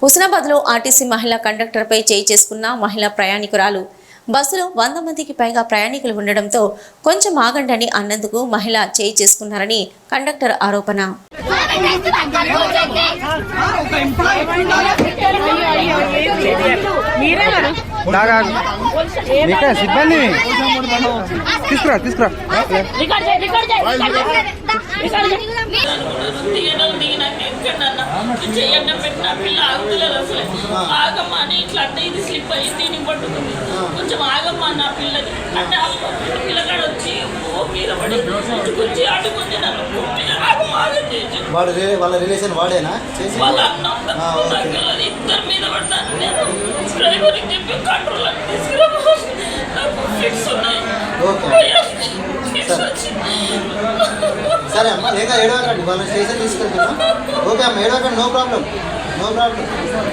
హుస్నాబాద్లో RTC మహిళా కండక్టర్పై చేయి చేసుకున్న మహిళా ప్రయాణికురాలు. బస్సులో 100 మందికి పైగా ప్రయాణికులు ఉండడంతో కొంచెం ఆగండని అన్నందుకు మహిళ చేయి చేసుకున్నారని కండక్టర్ ఆరోపణ. కొంచెం ఆగమ్మా నా పిల్లది అంటే పిల్లగాడు వచ్చి మీద పడి వచ్చి ఆడుకుంది వాళ్ళ రిలేషన్ వాడేనా వాళ్ళ ఇద్దరు మీద పడతాను నేను డ్రైవర్కి చెప్పి కంట్రోల్ అని తీసుకురా నాకు ఫిట్స్ ఉన్నాయి. సరే అమ్మ లేక ఏడవకండి వాళ్ళ స్టేషన్ తీసుకెళ్తున్నా. ఓకే అమ్మ ఏడవకండి, నో ప్రాబ్లం.